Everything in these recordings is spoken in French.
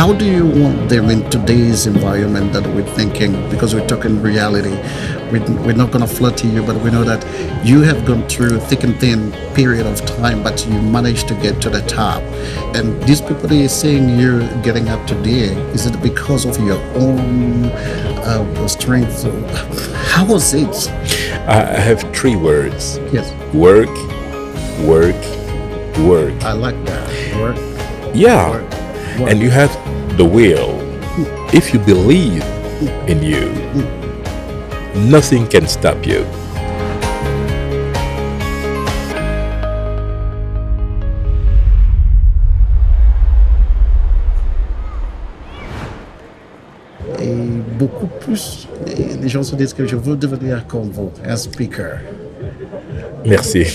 how do you want them in today's environment that we're thinking, because we're talking reality, we're not going to flatter you, but we know that you have gone through thick and thin period of time, but you managed to get to the top. And these people that are saying you're getting up today, is it because of your own strength? How was it? I have three words. Yes. Work, work, work. I like that. Work. Yeah. Work, work. And you have the will. If you believe in you, nothing can stop you. Et beaucoup plus, les gens se disent que je veux devenir comme vous, un speaker. Merci.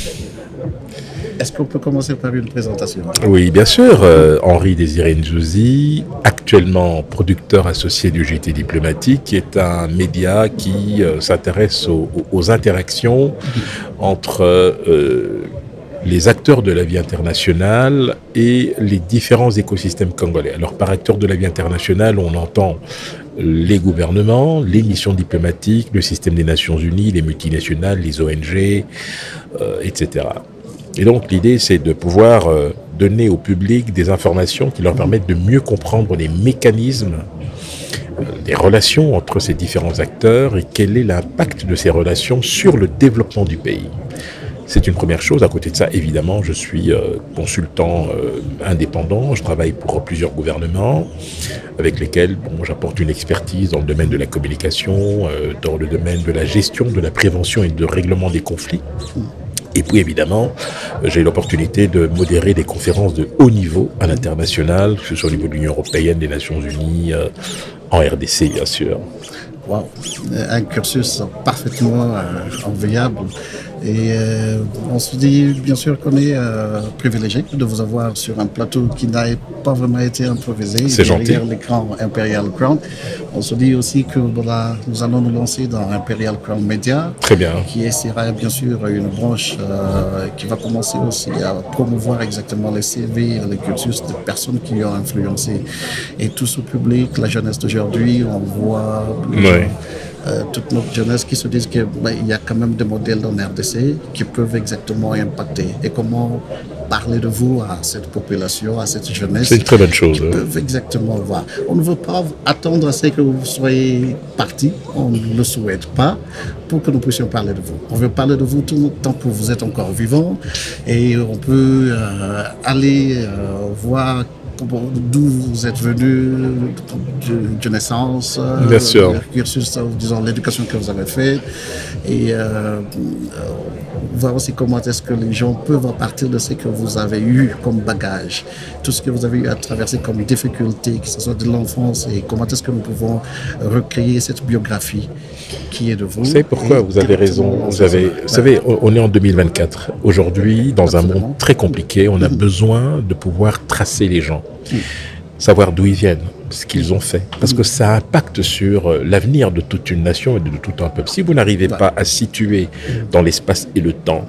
Est-ce qu'on peut commencer par une présentation? Oui, bien sûr. Henri Désiré Njouzi, actuellement producteur associé du JT Diplomatique, qui est un média qui s'intéresse aux interactions entre les acteurs de la vie internationale et les différents écosystèmes congolais. Alors, par acteurs de la vie internationale, on entend les gouvernements, les missions diplomatiques, le système des Nations Unies, les multinationales, les ONG, etc. Et donc, l'idée, c'est de pouvoir donner au public des informations qui leur permettent de mieux comprendre les mécanismes, les relations entre ces différents acteurs et quel est l'impact de ces relations sur le développement du pays. C'est une première chose. À côté de ça, évidemment, je suis consultant indépendant. Je travaille pour plusieurs gouvernements avec lesquels j'apporte une expertise dans le domaine de la communication, dans le domaine de la gestion, de la prévention et de règlement des conflits. Et puis évidemment, j'ai eu l'opportunité de modérer des conférences de haut niveau à l'international, que ce soit au niveau de l'Union européenne, des Nations Unies, en RDC bien sûr. Wow, un cursus parfaitement enviable. Et on se dit bien sûr qu'on est privilégié de vous avoir sur un plateau qui n'a pas vraiment été improvisé. C'est gentil. Derrière l'écran Imperial Crown. On se dit aussi que voilà, nous allons nous lancer dans Imperial Crown Media. Très bien. Qui sera bien sûr une branche qui va commencer aussi à promouvoir exactement les CV, les cursus de personnes qui ont influencé. Et tout ce public, la jeunesse d'aujourd'hui, on voit toute notre jeunesse qui se disent qu'il y a quand même des modèles dans RDC qui peuvent exactement impacter. Et comment parler de vous à cette population, à cette jeunesse. C'est une très bonne chose. Qui peuvent exactement voir. On ne veut pas attendre à ce que vous soyez partis, on ne le souhaite pas, pour que nous puissions parler de vous. On veut parler de vous tout le temps que vous êtes encore vivant et on peut aller voir d'où vous êtes venu, de naissance, bien sûr. Le cursus, disons l'éducation que vous avez faite, et voir aussi comment est-ce que les gens peuvent, à partir de ce que vous avez eu comme bagage, tout ce que vous avez eu à traverser comme difficulté, que ce soit de l'enfance, et comment est-ce que nous pouvons recréer cette biographie qui est de vous. Vous savez pourquoi vous avez raison. Vous savez, on est en 2024. Aujourd'hui, dans un monde très compliqué, on a besoin de pouvoir tracer les gens. Savoir d'où ils viennent, ce qu'ils ont fait, parce que ça impacte sur l'avenir de toute une nation et de tout un peuple. Si vous n'arrivez pas à situer dans l'espace et le temps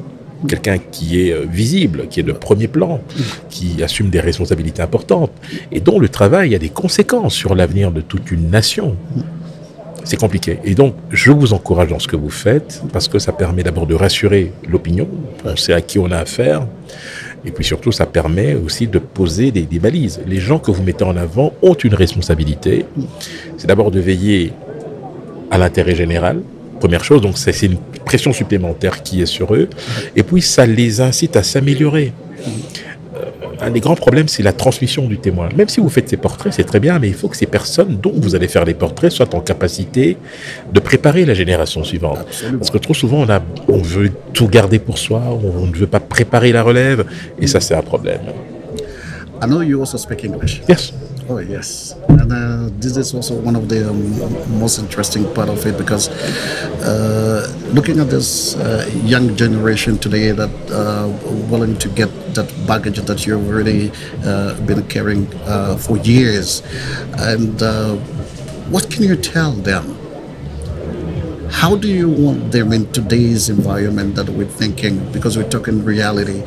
quelqu'un qui est visible, qui est de premier plan, qui assume des responsabilités importantes et dont le travail a des conséquences sur l'avenir de toute une nation, c'est compliqué. Et donc, je vous encourage dans ce que vous faites, parce que ça permet d'abord de rassurer l'opinion, on sait à qui on a affaire. Et puis surtout, ça permet aussi de poser des balises. Les gens que vous mettez en avant ont une responsabilité. C'est d'abord de veiller à l'intérêt général. Première chose, donc c'est une pression supplémentaire qui est sur eux. Et puis, ça les incite à s'améliorer. Un des grands problèmes, c'est la transmission du témoin. Même si vous faites ces portraits, c'est très bien, mais il faut que ces personnes dont vous allez faire les portraits soient en capacité de préparer la génération suivante. Absolument. Parce que trop souvent, on veut tout garder pour soi, on ne veut pas préparer la relève, et ça, c'est un problème. I know you also speak English. Yes. Oh yes, and this is also one of the most interesting part of it, because looking at this young generation today that willing to get that baggage that you've already been carrying for years, and what can you tell them? How do you want them in today's environment that we're thinking? Because we're talking reality.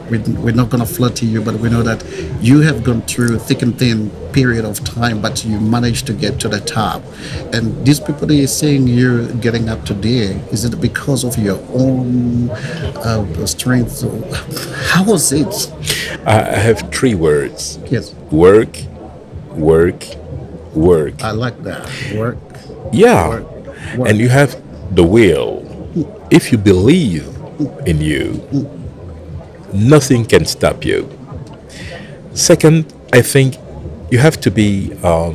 We're not going to flatter you, but we know that you have gone through thick and thin period of time, but you managed to get to the top. And these people that you're saying you're getting up today, is it because of your own strength? How was it? I have three words. Yes. Work, work, work. I like that. Work. Yeah. Work, work. And you have the will. If you believe in you, nothing can stop you. Second, I think you have to be to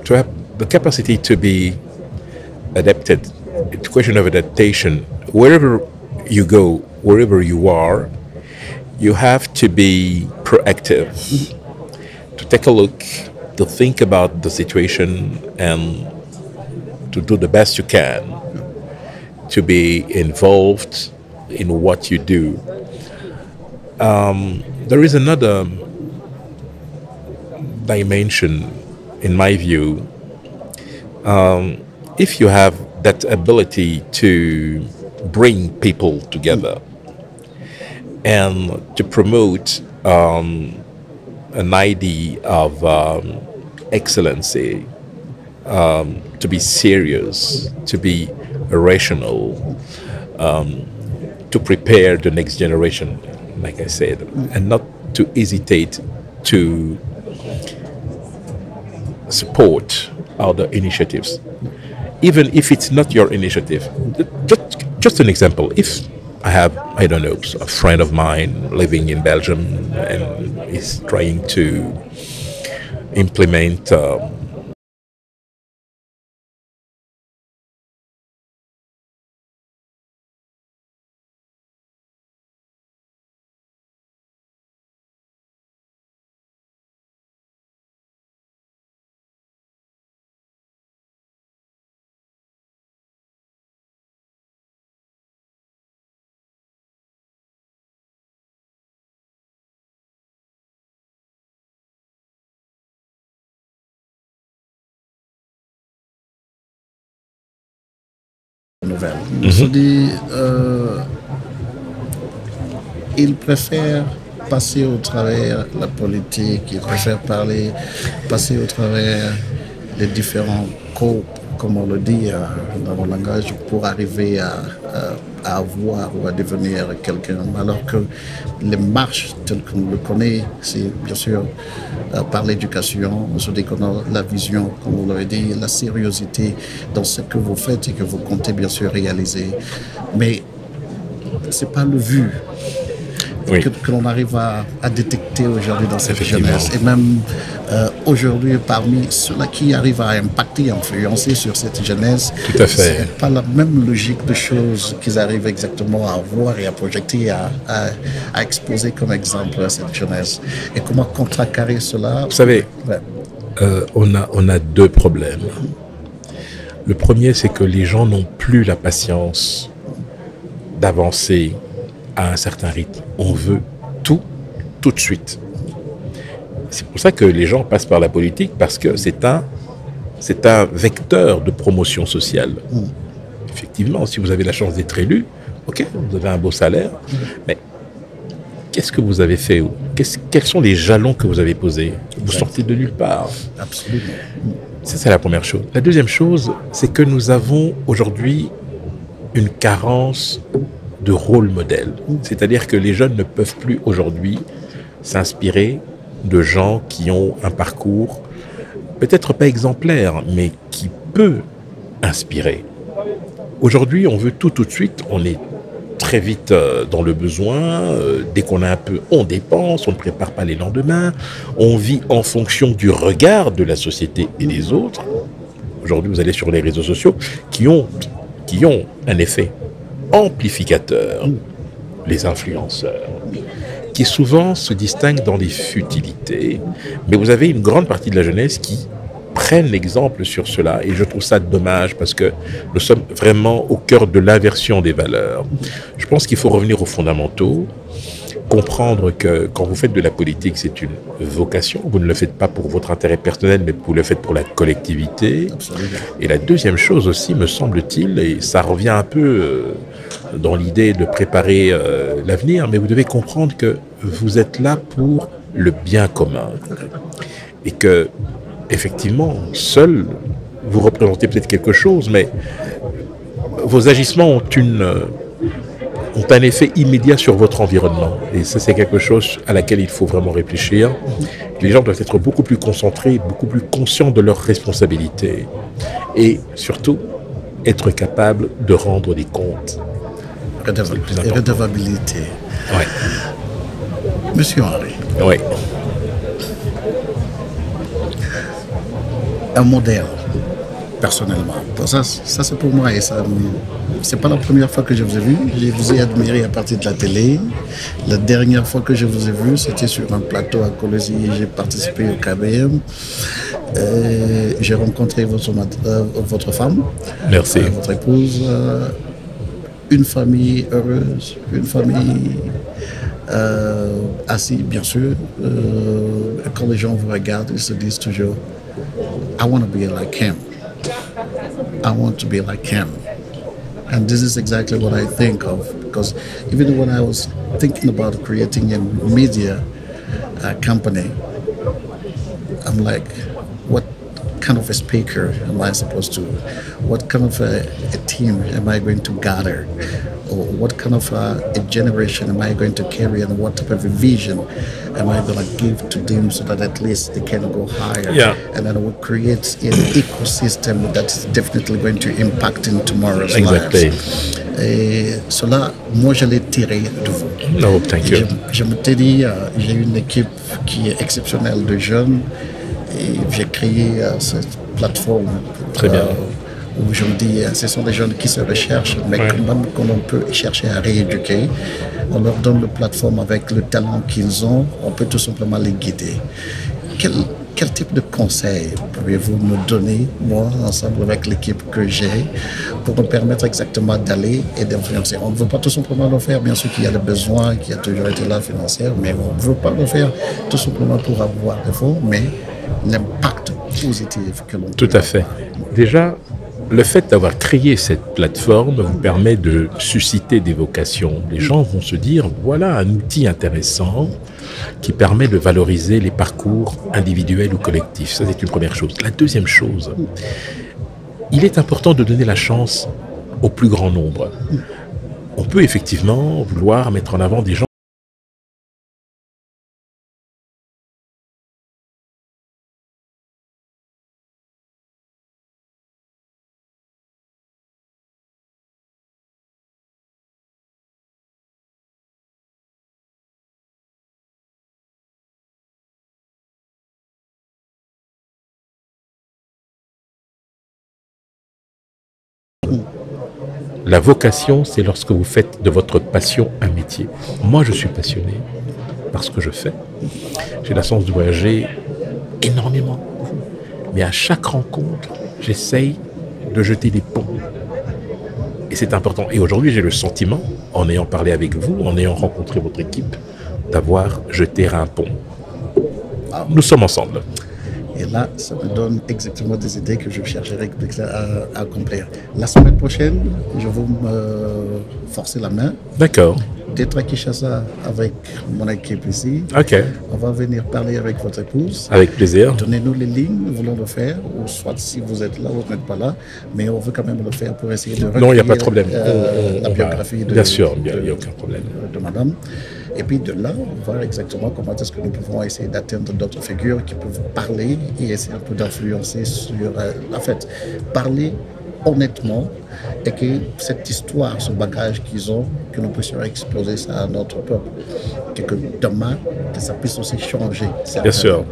have the capacity to be adapted. It's a question of adaptation. Wherever you go, wherever you are, you have to be proactive, to take a look, to think about the situation, and to do the best you can, to be involved in what you do. There is another dimension, in my view. If you have that ability to bring people together and to promote an idea of excellency, to be serious, to be rational, to prepare the next generation, like I said, and not to hesitate to support other initiatives, even if it's not your initiative. Just an example. If I have, I don't know, a friend of mine living in Belgium and is trying to implement Nouvelle. On se dit, ils préfèrent passer au travers la politique, ils préfèrent passer au travers les différents corps, comme on le dit dans mon langage, pour arriver à avoir ou à devenir quelqu'un. Alors que les marches telles qu'on le connaît, c'est bien sûr par l'éducation, on se dit qu'on a la vision, comme vous l'avez dit, la sérieuxité dans ce que vous faites et que vous comptez bien sûr réaliser. Mais c'est pas le vu. Oui. Que l'on arrive à détecter aujourd'hui dans cette jeunesse. Et même aujourd'hui, parmi ceux-là qui arrivent à impacter, influencer sur cette jeunesse, tout à fait. C'est pas la même logique de choses qu'ils arrivent exactement à voir et à projeter, à exposer comme exemple à cette jeunesse. Et comment contrecarrer cela? Vous savez, on a deux problèmes. Le premier, c'est que les gens n'ont plus la patience d'avancer à un certain rythme. On veut tout de suite. C'est pour ça que les gens passent par la politique, parce que c'est un vecteur de promotion sociale. Effectivement, si vous avez la chance d'être élu, ok, vous avez un beau salaire, mais qu'est-ce que vous avez fait? Quels sont les jalons que vous avez posés? Vous sortez de nulle part. Absolument. Ça, c'est la première chose. La deuxième chose, c'est que nous avons aujourd'hui une carence de rôle modèle. C'est-à-dire que les jeunes ne peuvent plus aujourd'hui s'inspirer de gens qui ont un parcours peut-être pas exemplaire, mais qui peut inspirer. Aujourd'hui, on veut tout de suite, on est très vite dans le besoin, dès qu'on a un peu, on dépense, on ne prépare pas les lendemains, on vit en fonction du regard de la société et des autres. Aujourd'hui, vous allez sur les réseaux sociaux qui ont un effet amplificateur, les influenceurs, qui souvent se distinguent dans les futilités, mais vous avez une grande partie de la jeunesse qui prennent l'exemple sur cela. Et je trouve ça dommage parce que nous sommes vraiment au cœur de l'inversion des valeurs. Je pense qu'il faut revenir aux fondamentaux, comprendre que quand vous faites de la politique, c'est une vocation. Vous ne le faites pas pour votre intérêt personnel, mais vous le faites pour la collectivité. Absolument. Et la deuxième chose aussi, me semble-t-il, et ça revient un peu dans l'idée de préparer l'avenir, mais vous devez comprendre que vous êtes là pour le bien commun. Et que, effectivement, seul, vous représentez peut-être quelque chose, mais vos agissements ont un effet immédiat sur votre environnement. Et ça, c'est quelque chose à laquelle il faut vraiment réfléchir. Les gens doivent être beaucoup plus concentrés, beaucoup plus conscients de leurs responsabilités. Et surtout, être capables de rendre des comptes. Redevabilité. Oui. Monsieur Henri. Oui. Un modèle, personnellement. Ça c'est pour moi. Et ça, c'est pas la première fois que je vous ai vu. Je vous ai admiré à partir de la télé. La dernière fois que je vous ai vu, c'était sur un plateau à Colosie. J'ai participé au KBM. J'ai rencontré votre femme. Merci. Votre épouse. Une famille heureuse, une famille assise, bien sûr. Quand les gens vous regardent, ils se disent toujours, I want to be like him. I want to be like him. And this is exactly what I think of, because even when I was thinking about creating a media company, I'm like, what kind of a speaker am I supposed to, what kind of a team am I going to gather, or what kind of a generation am I going to carry, and what type of a vision am I going to give to them so that at least they can go higher. Yeah. And then we'll create an ecosystem that's definitely going to impact in tomorrow's Exactly. lives. Et cela, moi, je l'ai tiré de vous. No, thank you. Je me t'ai dit, j'ai une équipe qui est exceptionnelle de jeunes. Et j'ai créé cette plateforme. Très bien. Où je me dis, ce sont des jeunes qui se recherchent, mais quand on peut chercher à rééduquer, on leur donne la plateforme avec le talent qu'ils ont, on peut tout simplement les guider. Quel type de conseils pouvez-vous nous donner, moi, ensemble avec l'équipe que j'ai, pour nous permettre exactement d'aller et d'influencer? On ne veut pas tout simplement le faire, bien sûr qu'il y a le besoin qui a toujours été là financier, mais on ne veut pas le faire tout simplement pour avoir des fonds, mais l'impact positif que l'on peut. Tout à fait. Déjà, le fait d'avoir créé cette plateforme vous permet de susciter des vocations. Les gens vont se dire, voilà un outil intéressant qui permet de valoriser les parcours individuels ou collectifs. Ça, c'est une première chose. La deuxième chose, il est important de donner la chance au plus grand nombre. On peut effectivement vouloir mettre en avant des gens La vocation, c'est lorsque vous faites de votre passion un métier. Moi, je suis passionné par ce que je fais. J'ai la chance de voyager énormément. Mais à chaque rencontre, j'essaye de jeter des ponts. Et c'est important. Et aujourd'hui, j'ai le sentiment, en ayant parlé avec vous, en ayant rencontré votre équipe, d'avoir jeté un pont. Nous sommes ensemble. Et là, ça me donne exactement des idées que je chercherai à accomplir. La semaine prochaine, je vais me forcer la main. D'accord. D'être à Kinshasa avec mon équipe ici. Ok. On va venir parler avec votre épouse. Avec plaisir. Donnez-nous les lignes, nous voulons le faire, ou soit si vous êtes là ou vous n'êtes pas là, mais on veut quand même le faire pour essayer de recueillir non, il n'y a pas de problème. la biographie bien sûr, il n'y a aucun problème. De madame. Et puis de là, on va voir exactement comment est-ce que nous pouvons essayer d'atteindre d'autres figures qui peuvent parler et essayer un peu d'influencer sur, en fait, parler honnêtement et que cette histoire, ce bagage qu'ils ont, que nous puissions exposer ça à notre peuple. Et que demain, que ça puisse aussi changer. Bien sûr.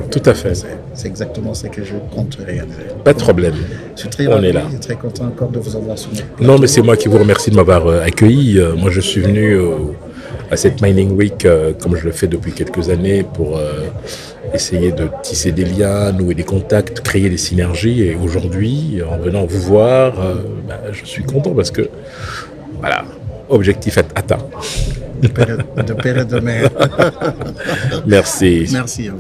Tout à fait. C'est exactement ce que je compte réaliser. Pas de problème. Je suis très On est là. et très content encore de vous avoir sur notre plateau. Non, mais c'est moi qui vous remercie de m'avoir accueilli. Moi, je suis venu à cette Mining Week, comme je le fais depuis quelques années, pour essayer de tisser des liens, nouer des contacts, créer des synergies. Et aujourd'hui, en venant vous voir, je suis content parce que, voilà, objectif atteint. De père et de mère. Merci. Merci à vous.